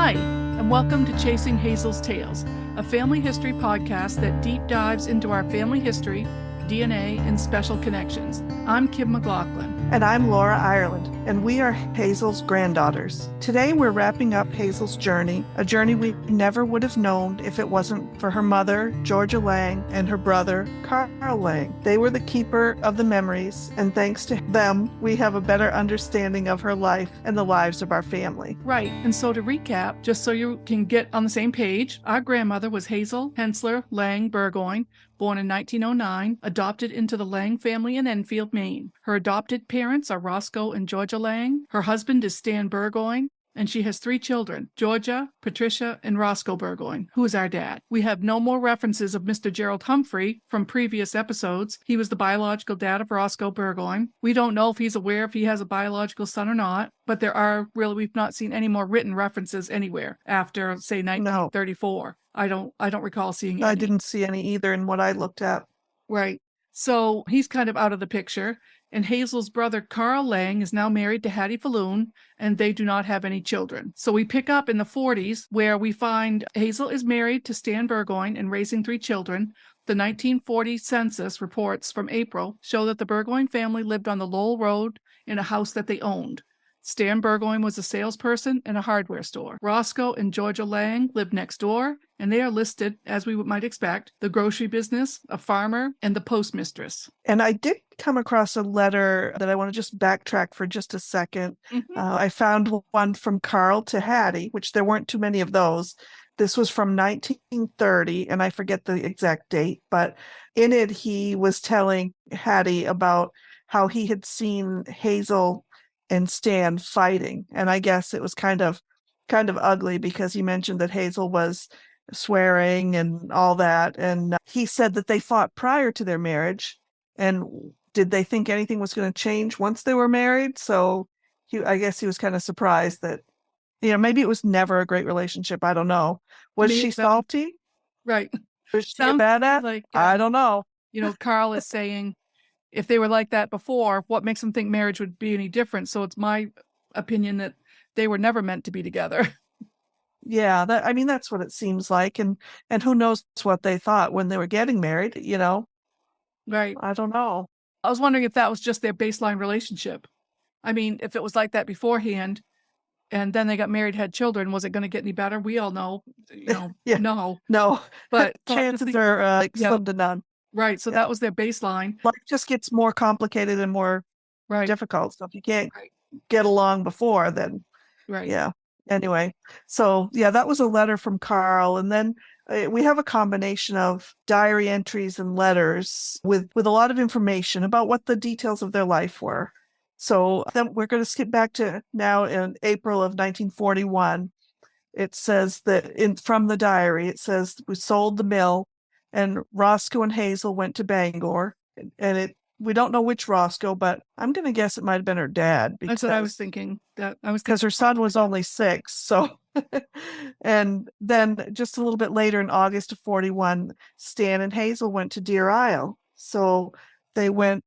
Hi, and welcome to Chasing Hazel's Tales, a family history podcast that deep dives into our family history, DNA, and special connections. I'm Kim McLaughlin. And I'm Laura Ireland, and we are Hazel's granddaughters. Today we're wrapping up Hazel's journey, a journey we never would have known if it wasn't for her mother, Georgia Laing, and her brother, Carl Laing. They were the keeper of the memories, and thanks to them, we have a better understanding of her life and the lives of our family. Right, and so to recap, just so you can get on the same page, our grandmother was Hazel Hensler Laing Burgoyne, born in 1909, adopted into the Laing family in Enfield, Maine. Her adopted parents are Roscoe and Georgia Laing. Her husband is Stan Burgoyne, and she has 3 children, Georgia, Patricia, and Roscoe Burgoyne, who is our dad. We have no more references of Mr. Gerald Humphrey from previous episodes. He was the biological dad of Roscoe Burgoyne. We don't know if he's aware if he has a biological son or not, but we've not seen any more written references anywhere after, say, 1934. I don't recall seeing any. I didn't see any either in what I looked at. Right. So he's kind of out of the picture. And Hazel's brother, Carl Laing, is now married to Hattie Falloon, and they do not have any children. So we pick up in the 40s, where we find Hazel is married to Stan Burgoyne and raising 3 children. The 1940 census reports from April show that the Burgoyne family lived on the Lowell Road in a house that they owned. Stan Burgoyne was a salesperson in a hardware store. Roscoe and Georgia Laing lived next door, and they are listed, as we might expect, the grocery business, a farmer, and the postmistress. And I did come across a letter that I want to just backtrack for just a second. Mm-hmm. I found one from Carl to Hattie, which there weren't too many of those. This was from 1930, and I forget the exact date, but in it, he was telling Hattie about how he had seen Hazel and Stan fighting. And I guess it was kind of ugly because he mentioned that Hazel was swearing and all that. And he said that they fought prior to their marriage. And did they think anything was going to change once they were married? So I guess he was kind of surprised that, maybe it was never a great relationship. I don't know. Was she salty? Right. Was she a bad at? I don't know. Carl is saying, if they were like that before, what makes them think marriage would be any different? So it's my opinion that they were never meant to be together. Yeah, that's what it seems like. And who knows what they thought when they were getting married, Right. I don't know. I was wondering if that was just their baseline relationship. I mean, if it was like that beforehand and then they got married, had children, was it going to get any better? We all know, yeah. No. But chances are slim to none. Right. So that was their baseline. Life just gets more complicated and more difficult. So if you can't get along before, then yeah. Anyway, so that was a letter from Carl. And then we have a combination of diary entries and letters with a lot of information about what the details of their life were. So then we're going to skip back to now in April of 1941. It says that from the diary, it says we sold the mill. And Roscoe and Hazel went to Bangor, and we don't know which Roscoe, but I'm going to guess it might have been her dad. That's what I was thinking. Because her son was only 6. So, and then just a little bit later in August of 41, Stan and Hazel went to Deer Isle. So they went,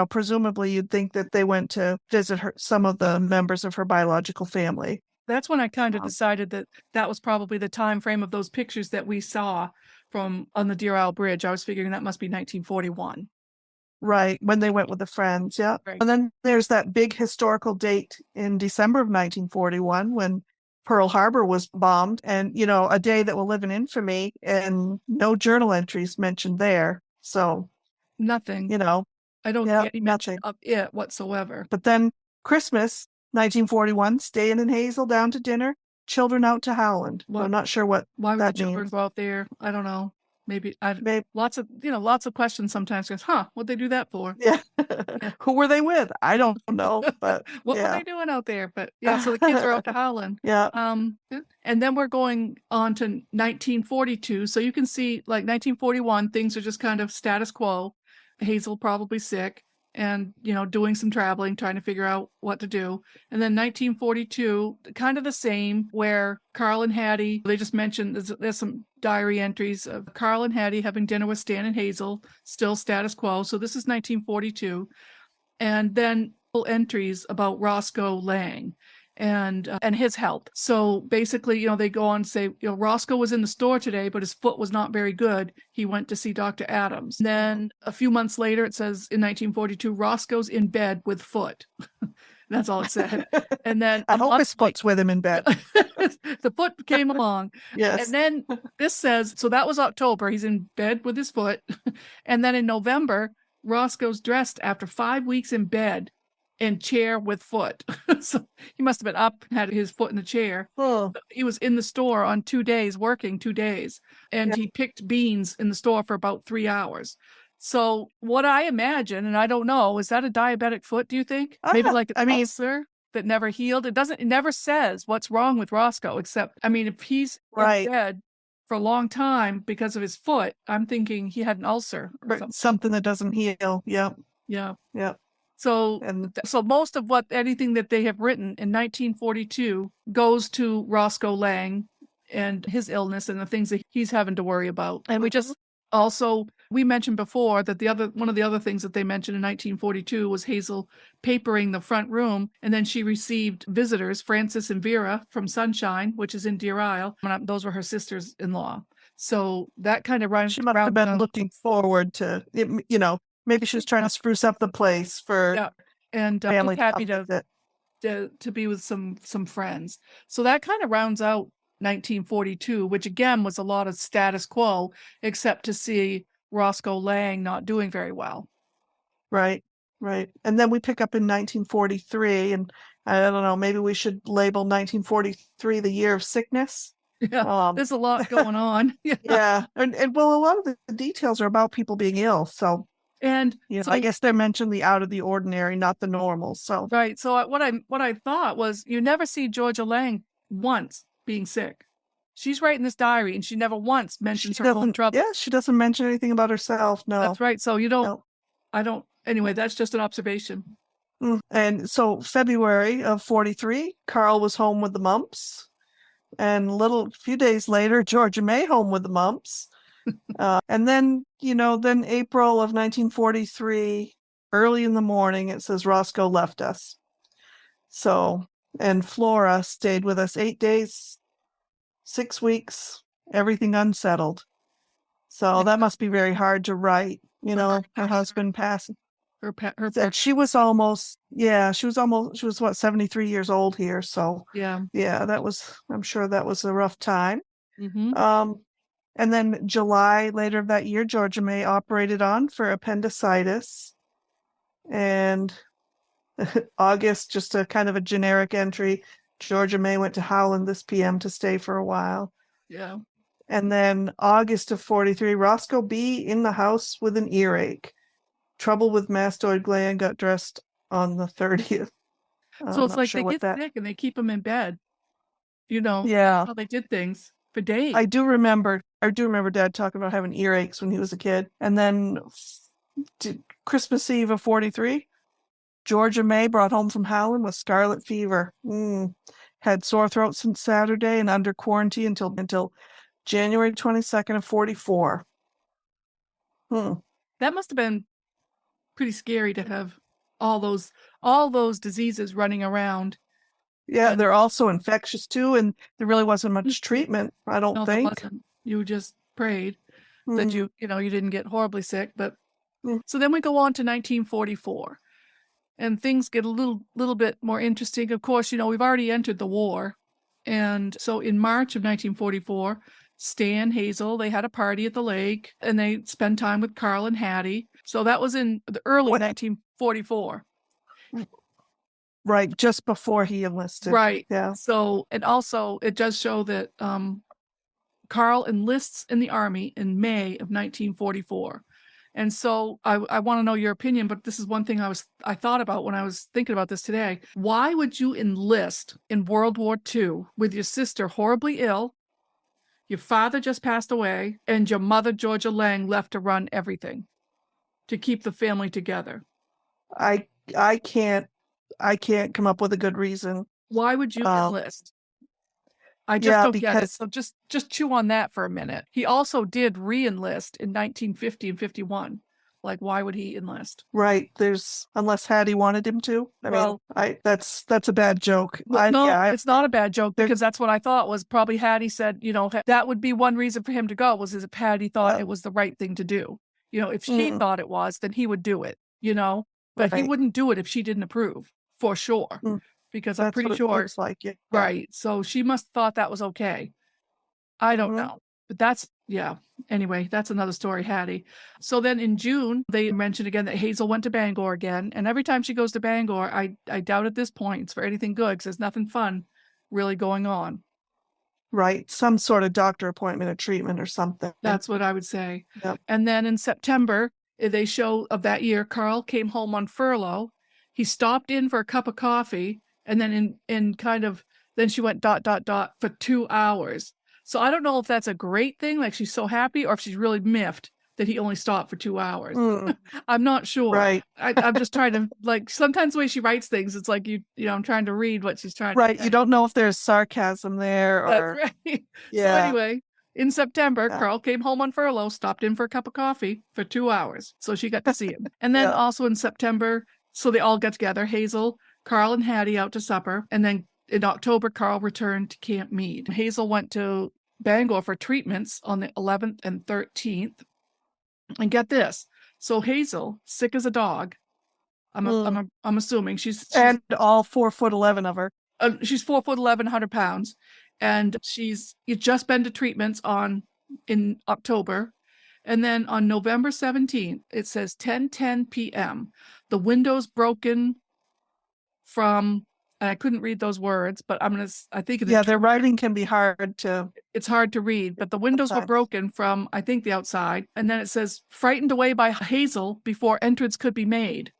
presumably you'd think that they went to visit some of the members of her biological family. That's when I kind of decided that was probably the time frame of those pictures that we saw on the Deer Isle Bridge. I was figuring that must be 1941. Right, when they went with the friends, yeah. Right. And then there's that big historical date in December of 1941 when Pearl Harbor was bombed, and, a day that will live in infamy, and no journal entries mentioned there. So nothing. I don't see any mention of it whatsoever. But then Christmas, 1941, Stan and Hazel down to dinner, children out to Howland. Well, I'm not sure why would the children go out there? I don't know. Maybe lots of questions sometimes. Goes, what'd they do that for? Yeah. Who were they with? I don't know. But what were they doing out there? But so the kids are out to Howland. Yeah. And then we're going on to 1942. So you can see, like 1941, things are just kind of status quo. Hazel probably sick. And, doing some traveling, trying to figure out what to do. And then 1942, kind of the same, where Carl and Hattie, they just mentioned there's some diary entries of Carl and Hattie having dinner with Stan and Hazel, still status quo. So this is 1942. And then entries about Roscoe Laing. and his health. So basically, they go on and say, Roscoe was in the store today, but his foot was not very good. He went to see Dr. Adams. Then a few months later, it says in 1942, Roscoe's in bed with foot. That's all it said. And then I hope his foot's with him in bed. the foot came along. Yes. And then this says, so that was October. He's in bed with his foot. And then in November, Roscoe's dressed after 5 weeks in bed and chair with foot. So he must have been up and had his foot in the chair. Oh. He was in the store on 2 days, working 2 days. And he picked beans in the store for about 3 hours. So what I imagine, and I don't know, is that a diabetic foot, do you think? Maybe like an ulcer that never healed? It never says what's wrong with Roscoe, except, if he's in bed for a long time because of his foot, I'm thinking he had an ulcer or something that doesn't heal. Yep. Yeah. Yep. So most of anything that they have written in 1942 goes to Roscoe Laing and his illness and the things that he's having to worry about. And we mentioned before that one of the other things that they mentioned in 1942 was Hazel papering the front room, and then she received visitors, Francis and Vera from Sunshine, which is in Deer Isle. Those were her sisters-in-law. So that kind of runs. She must have been looking forward to, maybe she was trying to spruce up the place for and family. Happy to be with some friends. So that kind of rounds out 1942, which again was a lot of status quo, except to see Roscoe Laing not doing very well. Right. And then we pick up in 1943, and I don't know, maybe we should label 1943 the year of sickness. Yeah, there's a lot going on. Yeah. And well, a lot of the details are about people being ill. So, and I guess they're mentioned the out of the ordinary, not the normal. So, right. So what I thought was, you never see Georgia Laing once being sick. She's writing this diary, and she never once mentions her own trouble. Yeah, she doesn't mention anything about herself. No, that's right. So you don't. No. I don't. Anyway, that's just an observation. And so February of 43, Carl was home with the mumps, and a few days later, Georgia May home with the mumps, and then then April of 1943, early in the morning, it says Roscoe left us. So, and Flora stayed with us 8 days. 6 weeks, everything unsettled. So that must be very hard to write, her husband passing. She was what, 73 years old here. So I'm sure that was a rough time. Mm-hmm. And then July later of that year, Georgia May operated on for appendicitis. And August, just a kind of a generic entry. Georgia May went to Howland this PM to stay for a while. Yeah. And then August of 43, Roscoe B. in the house with an earache. Trouble with mastoid gland, got dressed on the 30th. So it's like they get sick and they keep them in bed. Yeah. How they did things for days. I do remember Dad talking about having earaches when he was a kid. And then Christmas Eve of 43, Georgia May brought home from Howland with scarlet fever. Had sore throat since Saturday and under quarantine until January 22nd of 44. That must have been pretty scary to have all those diseases running around. Yeah, they're also infectious too, and there really wasn't much treatment, I don't think. There wasn't. You just prayed that you didn't get horribly sick. But so then we go on to 1944. And things get a little bit more interesting. Of course, we've already entered the war. And so in March of 1944, Stan, Hazel, they had a party at the lake, and they spent time with Carl and Hattie. So that was in the early 1944. Right, just before he enlisted. Right. Yeah. So, and also it does show that Carl enlists in the Army in May of 1944. And so I want to know your opinion, but this is one thing I thought about when I was thinking about this today. Why would you enlist in World War II with your sister horribly ill, your father just passed away, and your mother, Georgia Laing, left to run everything to keep the family together? I can't come up with a good reason. Why would you enlist? I just don't get it. So just chew on that for a minute. He also did re-enlist in 1950 and 51. Like, why would he enlist? Right. Unless Hattie wanted him to. I Well, mean, that's a bad joke. no, it's not a bad joke, because that's what I thought was probably Hattie said, that would be one reason for him to go, was if Hattie thought it was the right thing to do. If she thought it was, then he would do it, but he Right. wouldn't do it if she didn't approve, for sure, because I'm That's pretty what it sure. looks like. Yeah. Right. So she must have thought that was okay. I don't know. But anyway, that's another story, Hattie. So then in June, they mentioned again that Hazel went to Bangor again. And every time she goes to Bangor, I doubt at this point it's for anything good, because there's nothing fun really going on. Right. Some sort of doctor appointment or treatment or something. That's what I would say. Yep. And then in September, they show of that year, Carl came home on furlough. He stopped in for a cup of coffee, and then then she went ... for 2 hours. So I don't know if that's a great thing, like she's so happy, or if she's really miffed that he only stopped for 2 hours. I'm not sure. Right. I'm just trying to, like, sometimes the way she writes things, it's like, I'm trying to read what she's trying to say. You don't know if there's sarcasm there or. That's right. Yeah. So anyway, in September, Carl came home on furlough, stopped in for a cup of coffee for 2 hours. So she got to see him. And then also in September, so they all got together, Hazel, Carl, and Hattie out to supper. And then in October, Carl returned to Camp Meade. Hazel went to Bangor for treatments on the 11th and 13th. And get this. So Hazel, sick as a dog. I'm assuming she's and all 4'11" of her. She's 4'11", 100 pounds. And she's just been to treatments in October. And then on November 17th, it says 10:10 p.m. The window's broken from, and I couldn't read those words, but I think their writing can be hard to. It's hard to read, but the windows were broken from, I think, the outside. And then it says, frightened away by Hazel before entrance could be made.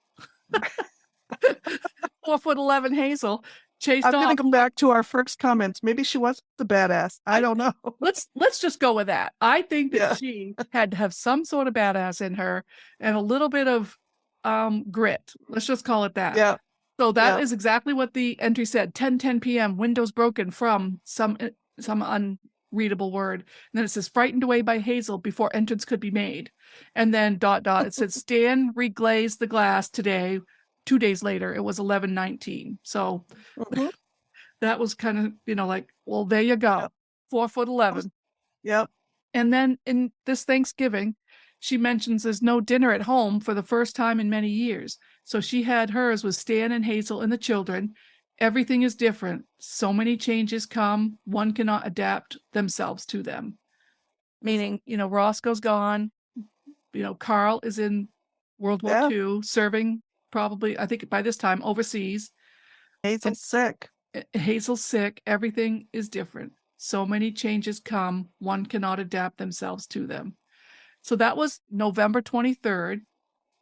4'11" Hazel chased off. I'm going to go back to our first comments. Maybe she was the badass. I don't know. Let's just go with that. I think that she had to have some sort of badass in her and a little bit of grit. Let's just call it that. Yeah. So that is exactly what the entry said. 10:10 p.m. Windows broken from some unreadable word. And then it says frightened away by Hazel before entrance could be made. And then ... it said Stan reglazed the glass today. 2 days later, it was 11:19. So that was kind of, like, well, there you go. 4'11". Yep. And then in this Thanksgiving, she mentions there's no dinner at home for the first time in many years. So she had hers with Stan and Hazel and the children. Everything is different. So many changes come. One cannot adapt themselves to them. Meaning, Roscoe's gone. Carl is in World War II, serving probably, I think by this time, overseas. Hazel's sick. Hazel's sick. Everything is different. So many changes come. One cannot adapt themselves to them. So that was November 23rd.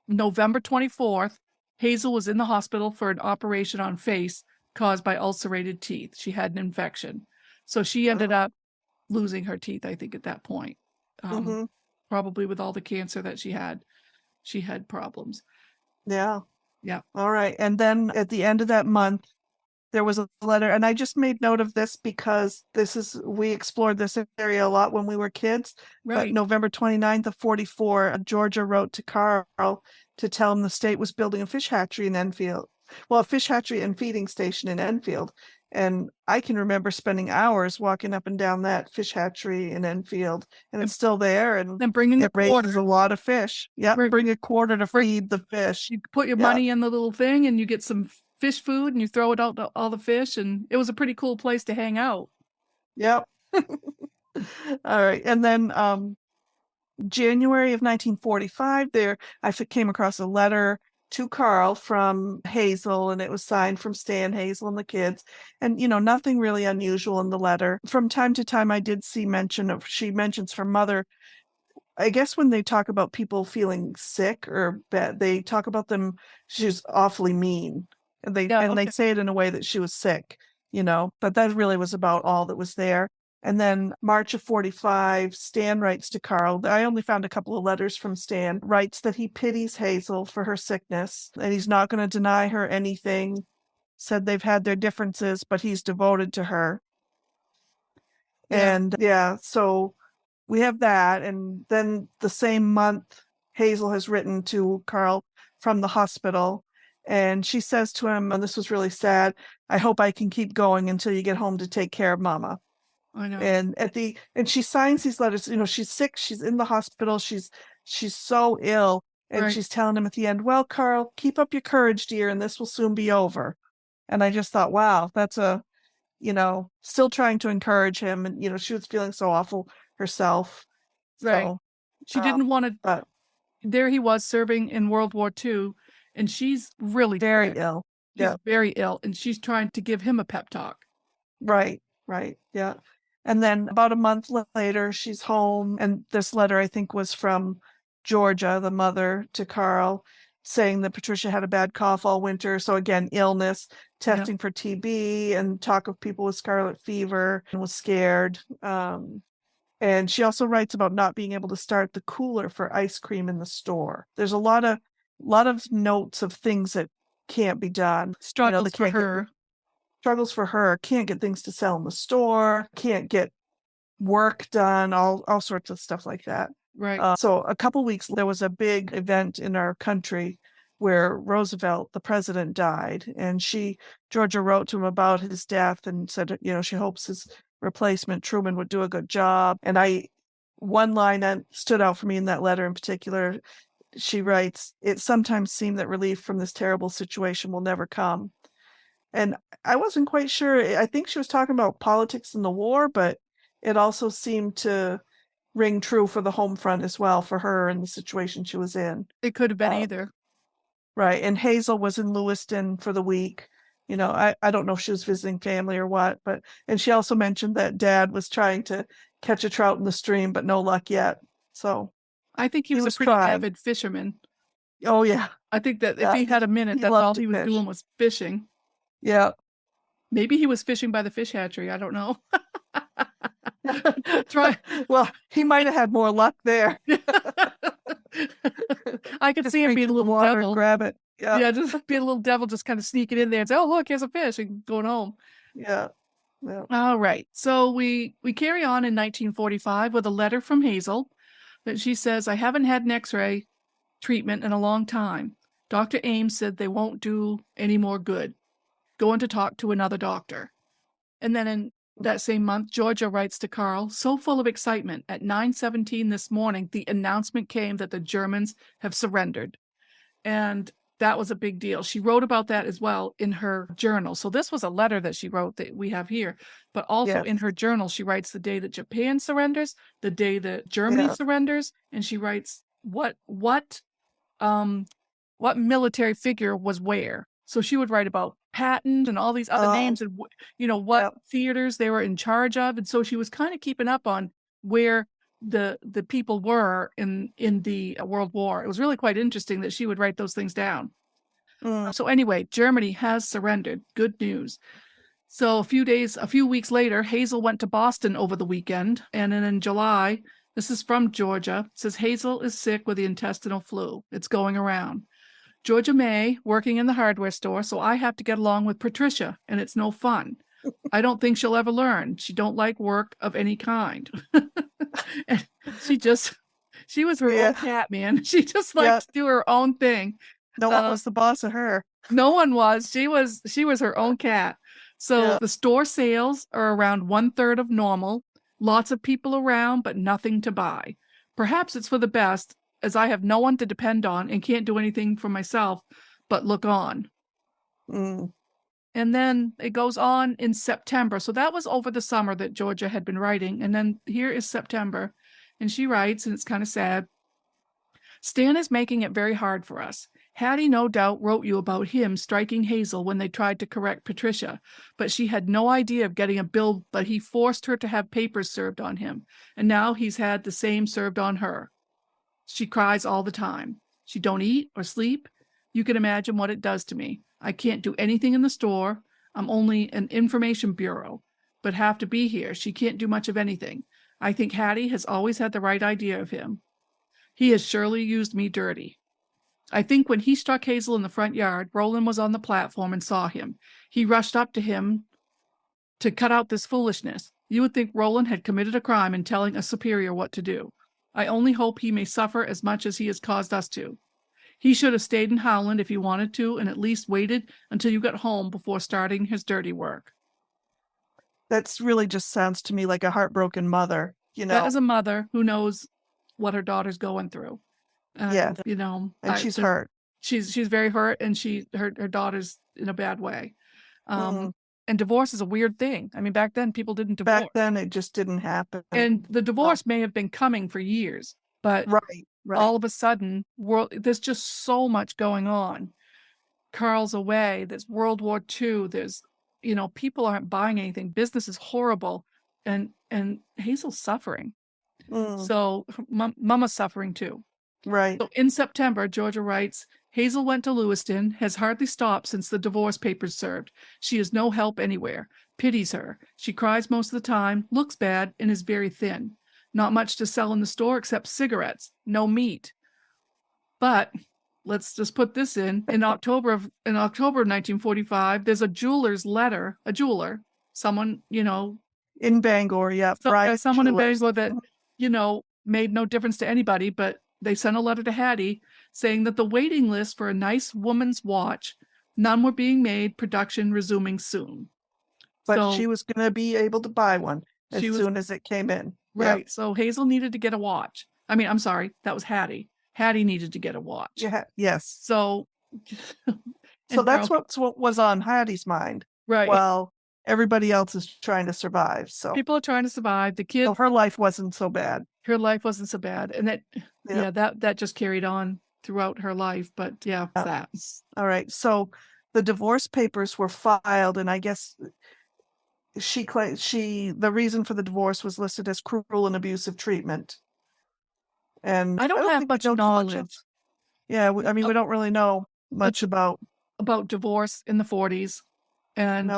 November 24th, Hazel was in the hospital for an operation on face caused by ulcerated teeth. She had an infection. So she ended up losing her teeth, I think, at that point. Probably with all the cancer that she had problems. Yeah. Yeah. All right. And then at the end of that month, there was a letter, and I just made note of this because we explored this area a lot when we were kids. Right. But November 29th of 44, Georgia wrote to Carl to tell him the state was building a fish hatchery in Enfield. Well, a fish hatchery and feeding station in Enfield. And I can remember spending hours walking up and down that fish hatchery in Enfield, and it's still there. And then bringing it raises a lot of fish. Yeah, bring a quarter to feed the fish. You put your money in the little thing, and you get some fish food, and you throw it out to all the fish, and it was a pretty cool place to hang out. Yep. All right, and then January of 1945, I came across a letter to Carl from Hazel, and it was signed from Stan, Hazel, and the kids. And, nothing really unusual in the letter. From time to time, I did see she mentions her mother. I guess when they talk about people feeling sick or bad, they talk about them, she's awfully mean. And they say it in a way that she was sick, but that really was about all that was there. And then March of 45, Stan writes to Carl. I only found a couple of letters from Stan. Writes that he pities Hazel for her sickness, and he's not going to deny her anything. Said they've had their differences, but he's devoted to her. Yeah. And so we have that. And then the same month, Hazel has written to Carl from the hospital. And she says to him, and this was really sad, I hope I can keep going until you get home to take care of Mama. I know. And she signs these letters. She's sick. She's in the hospital. She's so ill. And Right. she's telling him at the end, well, Carl, keep up your courage, dear, and this will soon be over. And I just thought, wow, that's still trying to encourage him. And, she was feeling so awful herself. Right. So, She didn't want to. but There he was serving in World War II, and she's really very sick. ill. She's Yeah. very ill, and she's trying to give him a pep talk. Right. Yeah. And then about a month later, she's home. And this letter, I think, was from Georgia, the mother, to Carl, saying that Patricia had a bad cough all winter. So again, illness, testing for TB, and talk of people with scarlet fever, and was scared. And she also writes about not being able to start the cooler for ice cream in the store. There's a lot of notes of things that can't be done. Struggles for her. Struggles for her, can't get things to sell in the store, can't get work done, all sorts of stuff like that. Right. So a couple weeks, there was a big event in our country where Roosevelt, the president, died. And Georgia wrote to him about his death and said, she hopes his replacement, Truman, would do a good job. And one line that stood out for me in that letter in particular, she writes, it sometimes seemed that relief from this terrible situation will never come. And I wasn't quite sure. I think she was talking about politics in the war, but it also seemed to ring true for the home front as well, for her and the situation she was in. It could have been either. Right. And Hazel was in Lewiston for the week. I don't know if she was visiting family or what, and she also mentioned that Dad was trying to catch a trout in the stream, but no luck yet. So I think he was a pretty avid fisherman. Oh, yeah. I think that if he had a minute, that's all he was doing was fishing. Yeah. Maybe he was fishing by the fish hatchery. I don't know. Well, he might have had more luck there. I could see him being a little devil. Grab it. Yeah, just be a little devil, just kind of sneaking in there and say, "Oh, look, here's a fish," and going home. Yeah. All right. So we carry on in 1945 with a letter from Hazel that she says, "I haven't had an X-ray treatment in a long time. Dr. Ames said they won't do any more good. Going to talk to another doctor." And then in that same month, Georgia writes to Carl, so full of excitement, at 9:17 this morning, the announcement came that the Germans have surrendered. And that was a big deal. She wrote about that as well in her journal. So this was a letter that she wrote that we have here, but also in her journal, she writes the day that Japan surrenders, the day that Germany surrenders, and she writes what military figure was where. So she would write about Patton and all these other names and what theaters they were in charge of. And so she was kind of keeping up on where the people were in the World War. It was really quite interesting that she would write those things down. So anyway, Germany has surrendered. Good news. So a few weeks later, Hazel went to Boston over the weekend. And then in July, this is from Georgia, it says Hazel is sick with the intestinal flu. It's going around. Georgia May, working in the hardware store, so I have to get along with Patricia, and it's no fun. I don't think she'll ever learn. She don't like work of any kind. And she was her own cat, man. She just likes to do her own thing. No one was the boss of her. No one was. She was her own cat. So the store sales are around 1/3 of normal. Lots of people around, but nothing to buy. Perhaps it's for the best, as I have no one to depend on and can't do anything for myself but look on. And then it goes on in September. So that was over the summer that Georgia had been writing. And then here is September. And she writes, and it's kind of sad. Stan is making it very hard for us. Hattie no doubt wrote you about him striking Hazel when they tried to correct Patricia, but she had no idea of getting a bill, but he forced her to have papers served on him. And now he's had the same served on her. She cries all the time. She don't eat or sleep. You can imagine what it does to me. I can't do anything in the store. I'm only an information bureau, but have to be here. She can't do much of anything. I think Hattie has always had the right idea of him. He has surely used me dirty. I think when he struck Hazel in the front yard, Roland was on the platform and saw him. He rushed up to him to cut out this foolishness. You would think Roland had committed a crime in telling a superior what to do. I only hope he may suffer as much as he has caused us to. He should have stayed in Howland if he wanted to and at least waited until you got home before starting his dirty work. That's really just sounds to me like a heartbroken mother, That is a mother who knows what her daughter's going through. Yeah. And she's hurt. She's very hurt, and her daughter's in a bad way. Mm. And divorce is a weird thing. I mean, back then people didn't divorce. Back then it just didn't happen. And the divorce may have been coming for years, but Right. all of a sudden, there's just so much going on. Carl's away. There's World War II. There's, people aren't buying anything. Business is horrible, and Hazel's suffering. Mm. So Mama's suffering too. Right. So in September, Georgia writes, Hazel went to Lewiston, has hardly stopped since the divorce papers served. She is no help anywhere. Pities her. She cries most of the time, looks bad, and is very thin. Not much to sell in the store except cigarettes. No meat. But let's just put this in. In October of 1945, there's a jeweler's letter. A jeweler, someone, in Bangor, yeah. Someone in Bangor that, made no difference to anybody, but they sent a letter to Hattie saying that the waiting list for a nice woman's watch, none were being made, production resuming soon. But she was going to be able to buy one as soon as it came in. Right. Yep. So Hazel needed to get a watch. I mean, I'm sorry, that was Hattie. Hattie needed to get a watch. Yeah. Yes. So that's what was on Hattie's mind. Right. Well, everybody else is trying to survive. So people are trying to survive. The kid. So her life wasn't so bad. Her life wasn't so bad. And that just carried on throughout her life. But that's all right. So the divorce papers were filed, and I guess the reason for the divorce was listed as cruel and abusive treatment. And I don't have much knowledge. We don't really know much about divorce in the 40s, and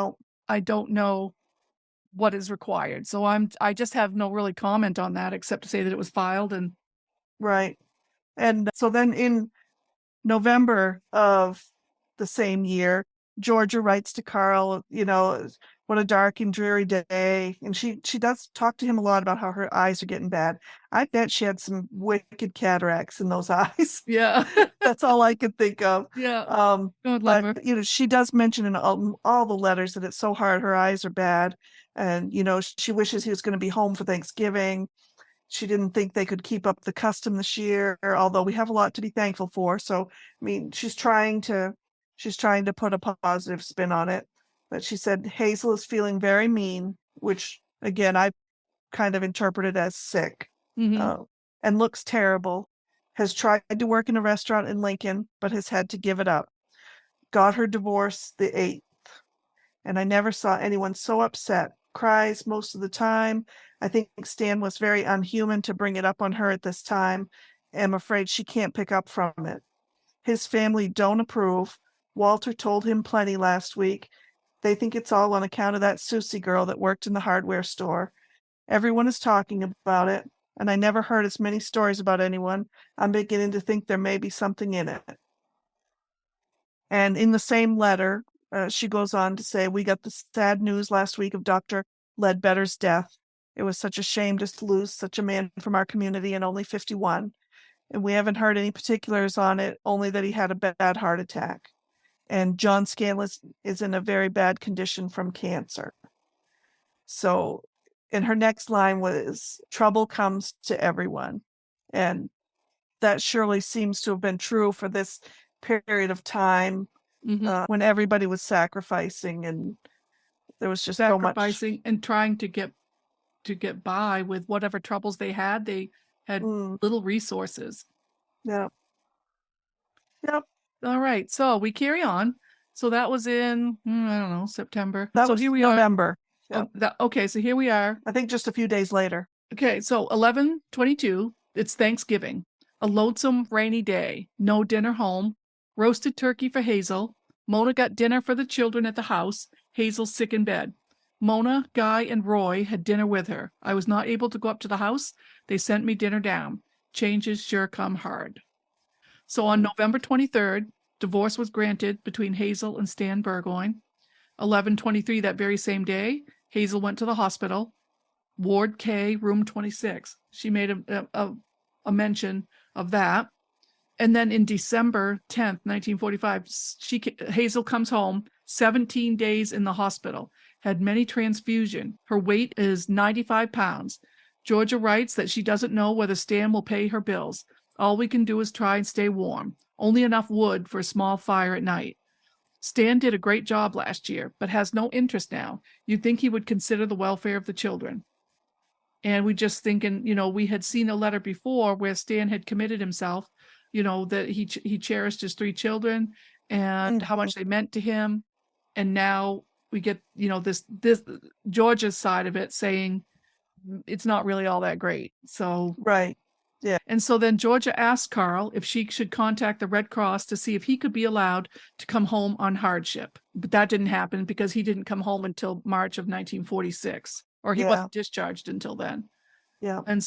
I don't know what is required. So I just have no really comment on that except to say that it was filed. And right. And so then in November of the same year, Georgia writes to Carl, what a dark and dreary day. And she does talk to him a lot about how her eyes are getting bad. I bet she had some wicked cataracts in those eyes. Yeah. That's all I could think of. Yeah. But she does mention in all the letters that it's so hard. Her eyes are bad. And, she wishes he was going to be home for Thanksgiving. She didn't think they could keep up the custom this year, although we have a lot to be thankful for. So, I mean, she's trying to put a positive spin on it. But she said Hazel is feeling very mean, which again, I kind of interpreted as sick, and looks terrible. Has tried to work in a restaurant in Lincoln, but has had to give it up. Got her divorce the 8th. And I never saw anyone so upset. Cries most of the time. I think Stan was very unhuman to bring it up on her at this time. I'm afraid she can't pick up from it. His family don't approve. Walter told him plenty last week. They think it's all on account of that Susie girl that worked in the hardware store. Everyone is talking about it, and I never heard as many stories about anyone. I'm beginning to think there may be something in it. And in the same letter, she goes on to say, we got the sad news last week of Dr. Ledbetter's death. It was such a shame to lose such a man from our community and only 51. And we haven't heard any particulars on it, only that he had a bad heart attack. And John Scanlon is in a very bad condition from cancer. So, and her next line was, trouble comes to everyone. And that surely seems to have been true for this period of time when everybody was sacrificing and there was just so much and trying to get by with whatever troubles they had. They had little resources. Yep. All right, so we carry on. So that was in I don't know, September. So here we are. November. Yep. Okay, so here we are. I think just a few days later. Okay, so 11/22. It's Thanksgiving. A lonesome rainy day. No dinner home. Roasted turkey for Hazel. Mona got dinner for the children at the house. Hazel's sick in bed. Mona, Guy, and Roy had dinner with her. I was not able to go up to the house. They sent me dinner down. Changes sure come hard. So on November 23rd, divorce was granted between Hazel and Stan Burgoyne. 11/23, that very same day, Hazel went to the hospital. Ward K, room 26. She made a a mention of that. And then in December 10th, 1945, Hazel comes home, 17 days in the hospital, had many transfusion. Her weight is 95 pounds. Georgia writes that she doesn't know whether Stan will pay her bills. All we can do is try and stay warm. Only enough wood for a small fire at night. Stan did a great job last year, but has no interest now. You'd think he would consider the welfare of the children. And we just thinking, we had seen a letter before where Stan had committed himself, that he cherished his 3 children and how much they meant to him. And now we get, this Georgia's side of it saying it's not really all that great. So Right. Yeah. And so then Georgia asked Carl if she should contact the Red Cross to see if he could be allowed to come home on hardship. But that didn't happen because he didn't come home until March of 1946, or he wasn't discharged until then. Yeah. And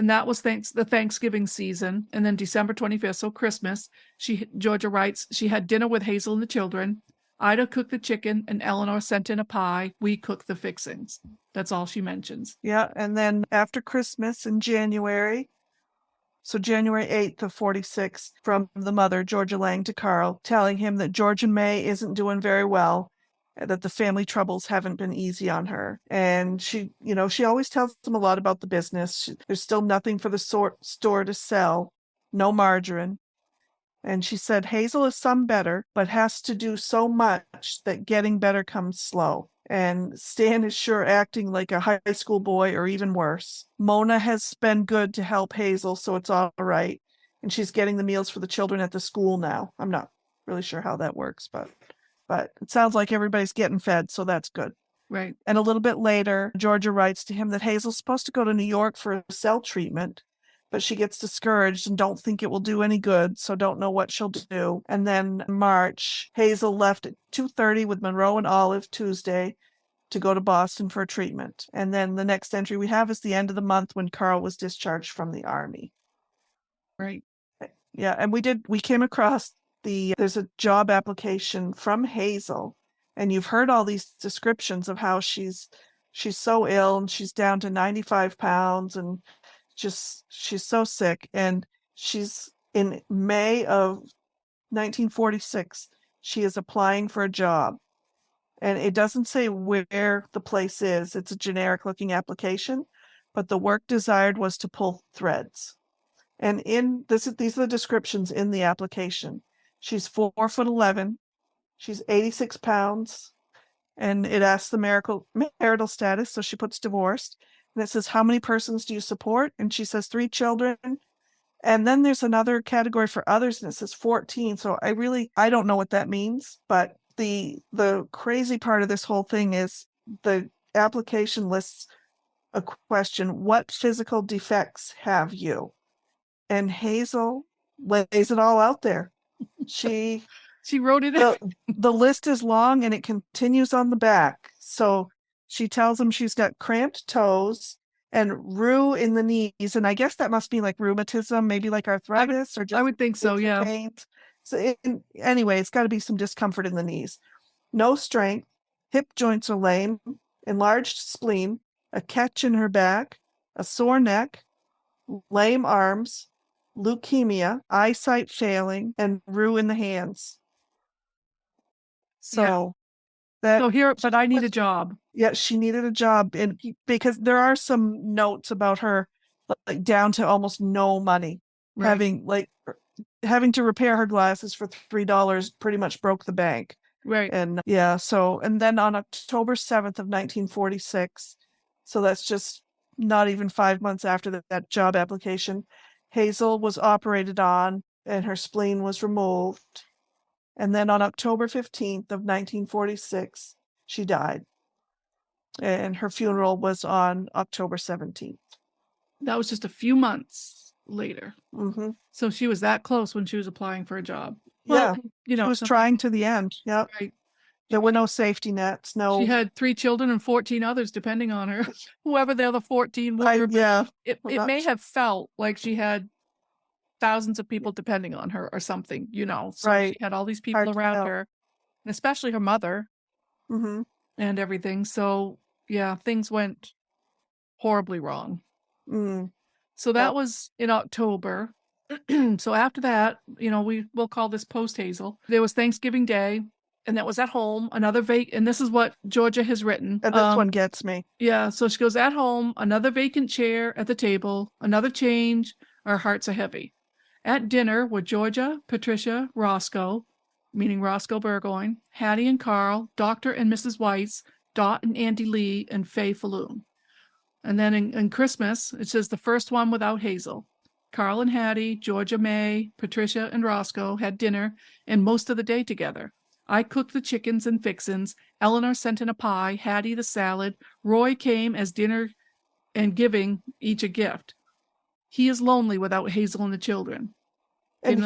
that was the Thanksgiving season. And then December 25th, so Christmas, Georgia writes, she had dinner with Hazel and the children. Ida cooked the chicken and Eleanor sent in a pie. We cooked the fixings. That's all she mentions. Yeah. And then after Christmas in January, so January 8th of 46, from the mother, Georgia Laing, to Carl, telling him that George and May isn't doing very well, that the family troubles haven't been easy on her. And she always tells them a lot about the business. There's still nothing for the store to sell, no margarine. And she said, Hazel is some better, but has to do so much that getting better comes slow. And Stan is sure acting like a high school boy or even worse. Mona has been good to help Hazel, so it's all right. And she's getting the meals for the children at the school now. I'm not really sure how that works, but it sounds like everybody's getting fed, so that's good. Right. And a little bit later, Georgia writes to him that Hazel's supposed to go to New York for a cell treatment, but she gets discouraged and don't think it will do any good, so don't know what she'll do. And then March, Hazel left at 2:30 with Monroe and Olive Tuesday to go to Boston for a treatment. And then the next entry we have is the end of the month when Carl was discharged from the Army. Right. Yeah, and we came across there's a job application from Hazel, and you've heard all these descriptions of how she's so ill and she's down to 95 pounds and she's so sick. And she's in May of 1946, she is applying for a job. And it doesn't say where the place is. It's a generic looking application, but the work desired was to pull threads. And these are the descriptions in the application. She's 4'11". She's 86 pounds. And it asks the marital status. So she puts divorced. And it says, how many persons do you support? And she says 3 children. And then there's another category for others, and it says 14. So I don't know what that means. But the crazy part of this whole thing is the application lists a question: what physical defects have you? And Hazel lays it all out there. She wrote it in. The list is long and it continues on the back. So she tells him she's got cramped toes and rheum in the knees. And I guess that must be like rheumatism, maybe like arthritis or just I would think so, yeah. pains. So anyway, it's got to be some discomfort in the knees. No strength, hip joints are lame, enlarged spleen, a catch in her back, a sore neck, lame arms, leukemia, eyesight failing, and rheum in the hands. So but I need a job. Yeah, she needed a job, and because there are some notes about her, like down to almost no money, right. having to repair her glasses for $3 pretty much broke the bank. Right. And and then on October 7th of 1946, so that's just not even 5 months after that job application, Hazel was operated on and her spleen was removed. And then on October 15th of 1946, she died. And her funeral was on October 17th. That was just a few months later. Mm-hmm. So she was that close when she was applying for a job. Well, she was trying to the end. Yep. Right. There were no safety nets. No. She had 3 children and 14 others depending on her. Whoever the other 14 were. It may have felt like she had thousands of people depending on her or something, So right. She had all these people around her, and especially her mother, mm-hmm. and everything. So, yeah, things went horribly wrong. Mm. So that was in October. So after that, we'll call this post Hazel. There was Thanksgiving Day, and that was at home. And this is what Georgia has written. And this one gets me. Yeah, so she goes, at home, another vacant chair at the table, another change, our hearts are heavy. At dinner were Georgia, Patricia, Roscoe, meaning Roscoe Burgoyne, Hattie and Carl, Dr. and Mrs. Weiss, Dot and Andy Lee, and Faye Falloon. And then in Christmas, it says the first one without Hazel. Carl and Hattie, Georgia, May, Patricia, and Roscoe had dinner and most of the day together. I cooked the chickens and fixins. Eleanor sent in a pie, Hattie the salad. Roy came as dinner and giving each a gift. He is lonely without Hazel and the children. And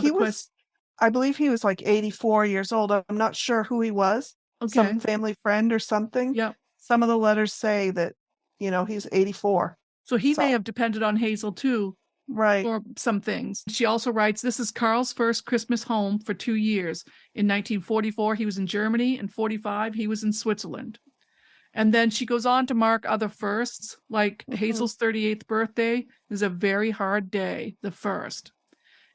I believe he was like 84 years old. I'm not sure who he was. Okay. Some family friend or something. Yep. Some of the letters say that, he's 84. So he may have depended on Hazel too. Right. For some things. She also writes, this is Carl's first Christmas home for 2 years. In 1944, he was in Germany. In 45, he was in Switzerland. And then she goes on to mark other firsts, like Hazel's 38th birthday is a very hard day, the first.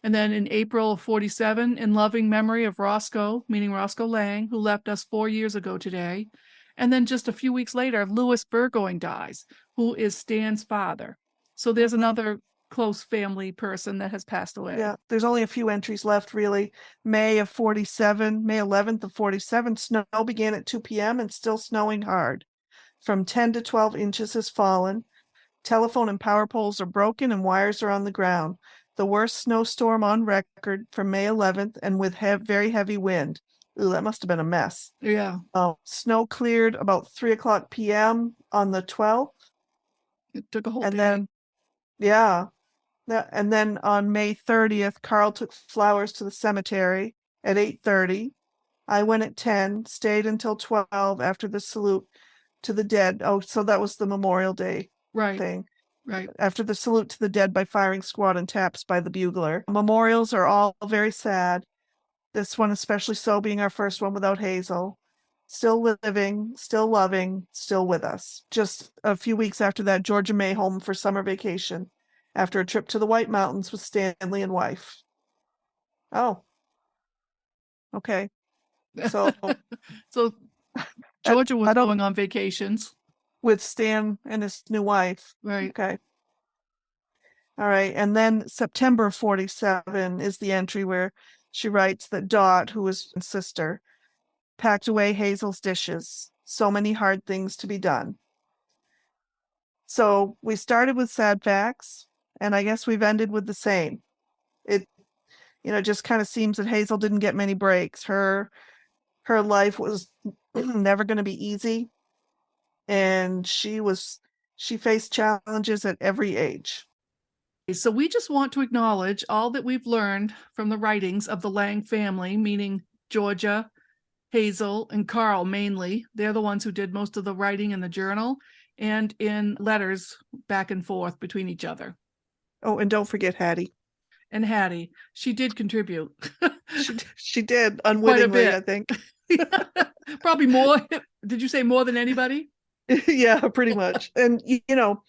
And then in April of 47, in loving memory of Roscoe, meaning Roscoe Laing, who left us 4 years ago today. And then just a few weeks later, Louis Burgoyne dies, who is Stan's father. So there's another close family person that has passed away. Yeah, there's only a few entries left, really. May 11th of 47, snow began at 2 p.m. and still snowing hard. From 10 to 12 inches has fallen. Telephone and power poles are broken and wires are on the ground. The worst snowstorm on record from May 11th and with very heavy wind. Ooh, that must have been a mess. Yeah. Snow cleared about 3 o'clock p.m. on the 12th. It took a whole day. Then, yeah. And then on May 30th, Carl took flowers to the cemetery at 8:30. I went at 10, stayed until 12 after the salute to the dead. Oh, so that was the Memorial Day thing. Right. After the salute to the dead by firing squad and taps by the bugler. Memorials are all very sad. This one especially so, being our first one without Hazel. Still living, still loving, still with us. Just a few weeks after that, Georgia May home for summer vacation after a trip to the White Mountains with Stanley and wife. Oh. Okay. So Georgia was going on vacations. With Stan and his new wife. Right. Okay. All right. And then September 47 is the entry where she writes that Dot, who was his sister, packed away Hazel's dishes. So many hard things to be done. So we started with sad facts, and I guess we've ended with the same. It, just kind of seems that Hazel didn't get many breaks. Her life was never going to be easy, and she faced challenges at every age. So we just want to acknowledge all that we've learned from the writings of the Laing family, meaning Georgia, Hazel, and Carl mainly. They're the ones who did most of the writing in the journal and in letters back and forth between each other. Oh, and don't forget Hattie. And Hattie. She did contribute. She did, unwittingly, I think. Probably more. Did you say more than anybody? Yeah, pretty much. And,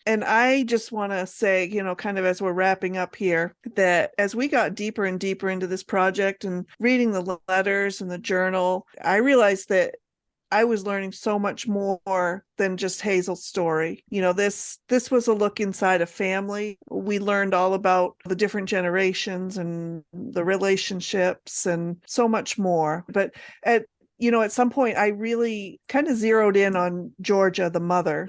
and I just want to say, kind of as we're wrapping up here, that as we got deeper and deeper into this project and reading the letters and the journal, I realized that I was learning so much more than just Hazel's story. This was a look inside a family. We learned all about the different generations and the relationships and so much more. But at some point, I really kind of zeroed in on Georgia, the mother.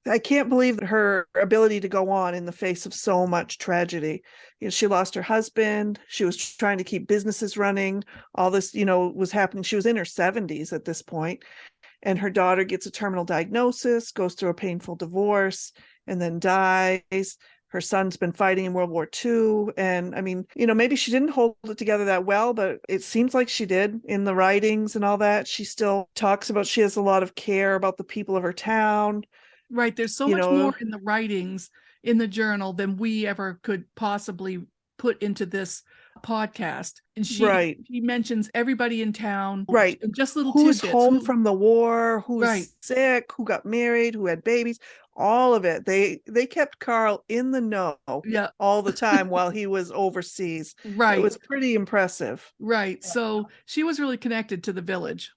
I can't believe her ability to go on in the face of so much tragedy. She lost her husband. She was trying to keep businesses running. All this, was happening. She was in her 70s at this point, and her daughter gets a terminal diagnosis, goes through a painful divorce, and then dies. Her son's been fighting in World War II. And I mean, maybe she didn't hold it together that well, but it seems like she did in the writings and all that. She still talks about, she has a lot of care about the people of her town. Right. There's so much more in the writings in the journal than we ever could possibly put into this podcast. And she mentions everybody in town. Right. And just little who's tidbits. Home from the war, who's sick, who got married, who had babies. all of it. They kept Carl in the know Yeah, all the time while he was overseas. It right, was pretty impressive. right. So she was really connected to the village.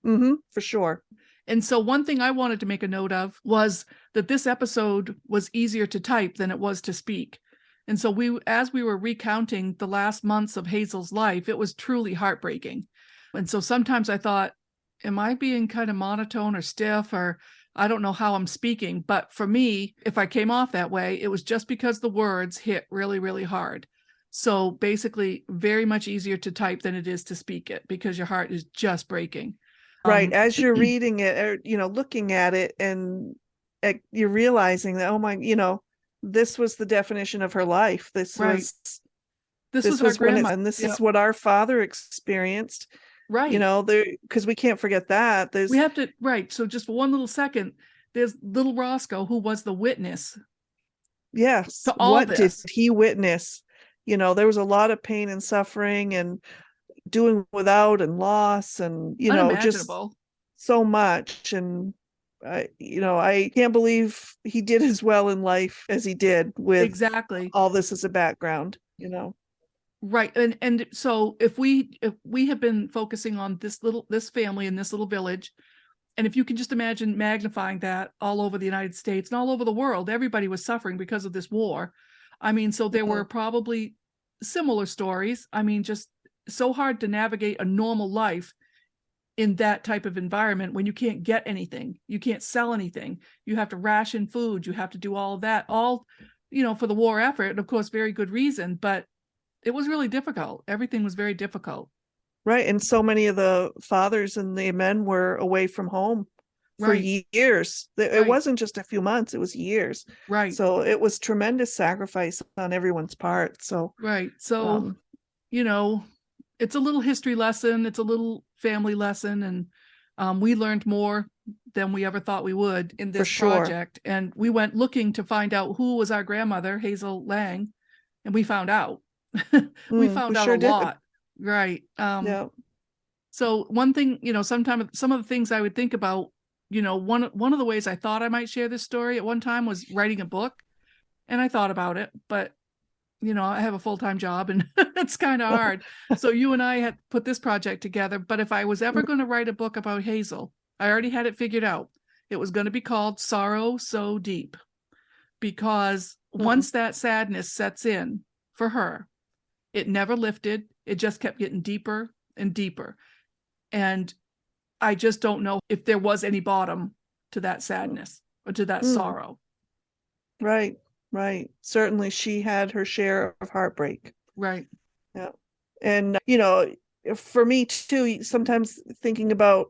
For sure. And so one thing I wanted to make a note of was that this episode was easier to type than it was to speak. And so as we were recounting the last months of Hazel's life, it was truly heartbreaking. And so sometimes I thought, am I being kind of monotone or stiff, or I don't know how I'm speaking. But for me, if I came off that way, it was just because the words hit really, really hard. So basically very much easier to type than it is to speak it, because your heart is just breaking. Right. As you're reading it, or, looking at it, and you're realizing that, oh my, this was the definition of her life. This Right. was This was our when grandma. and this Yep. is what our father experienced. Right. Because we can't forget that. We have to, right. So just for one little second, there's little Roscoe, who was the witness. Yes. To all What this. did he witness? There was a lot of pain and suffering and doing without and loss and, just Unimaginable. so much. And I can't believe he did as well in life as he did with Exactly. all this as a background, Right. And so if we have been focusing on this family in this little village, and if you can just imagine magnifying that all over the United States and all over the world, everybody was suffering because of this war. I mean, so there were probably similar stories. I mean, just so hard to navigate a normal life in that type of environment when you can't get anything, you can't sell anything, you have to ration food, you have to do all of that, all, for the war effort, and of course, very good reason, but it was really difficult. Everything was very difficult. Right. And so many of the fathers and the men were away from home for years. It wasn't just a few months, it was years. Right. So it was tremendous sacrifice on everyone's part. So right. So it's a little history lesson, it's a little family lesson, and we learned more than we ever thought we would in this project. And we went looking to find out who was our grandmother, Hazel Laing, and we found out. We found out a lot. Right. So one thing, sometimes some of the things I would think about, one of the ways I thought I might share this story at one time was writing a book. And I thought about it, but I have a full-time job and it's kind of hard. So you and I had put this project together, but if I was ever going to write a book about Hazel, I already had it figured out. It was going to be called Sorrow So Deep, because once that sadness sets in for her, it never lifted. It just kept getting deeper and deeper. And I just don't know if there was any bottom to that sadness or to that sorrow. Right. Certainly she had her share of heartbreak. Right. Yeah. And, for me too, sometimes thinking about,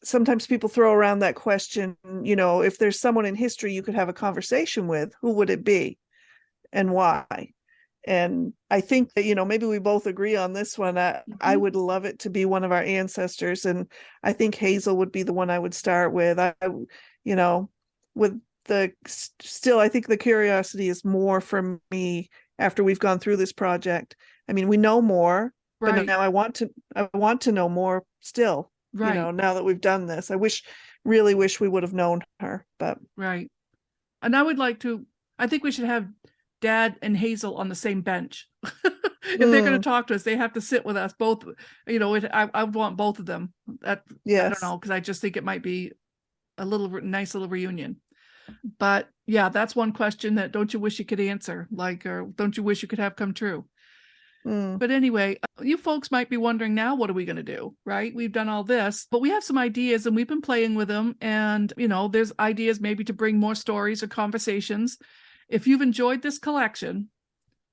sometimes people throw around that question, if there's someone in history you could have a conversation with, who would it be and why? And I think that, maybe we both agree on this one. I would love it to be one of our ancestors. And I think Hazel would be the one I would start with. Still, I think the curiosity is more for me after we've gone through this project. I mean, we know more, but now I want to know more still, now that we've done this. I really wish we would have known her, but. Right. And I think we should have Dad and Hazel on the same bench. If they're going to talk to us, they have to sit with us both. I want both of them. I don't know, because I just think it might be a nice little reunion. But yeah, that's one question that don't you wish you could answer, or don't you wish you could have come true? But anyway, you folks might be wondering now, what are we going to do? Right? We've done all this, but we have some ideas and we've been playing with them. And, there's ideas maybe to bring more stories or conversations. If you've enjoyed this collection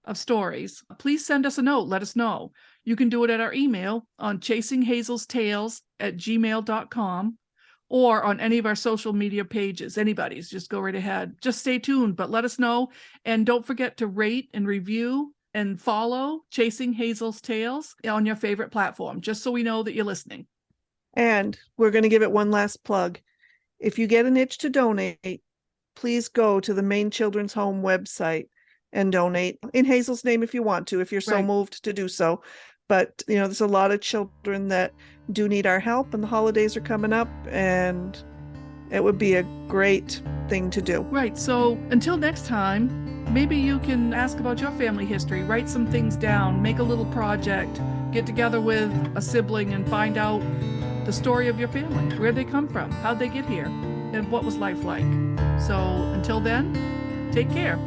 of stories, please send us a note. Let us know. You can do it at our email on chasinghazelsTales@gmail.com or on any of our social media pages. Anybody's, just go right ahead. Just stay tuned, but let us know. And don't forget to rate and review and follow Chasing Hazel's Tales on your favorite platform, just so we know that you're listening. And we're going to give it one last plug. If you get an itch to donate, please go to the Maine Children's Home website and donate in Hazel's name if you want to, if you're so moved to do so. But, there's a lot of children that do need our help, and the holidays are coming up, and it would be a great thing to do. Right. So until next time, maybe you can ask about your family history, write some things down, make a little project, get together with a sibling and find out the story of your family, where they come from, how'd they get here, and what was life like. So until then, take care.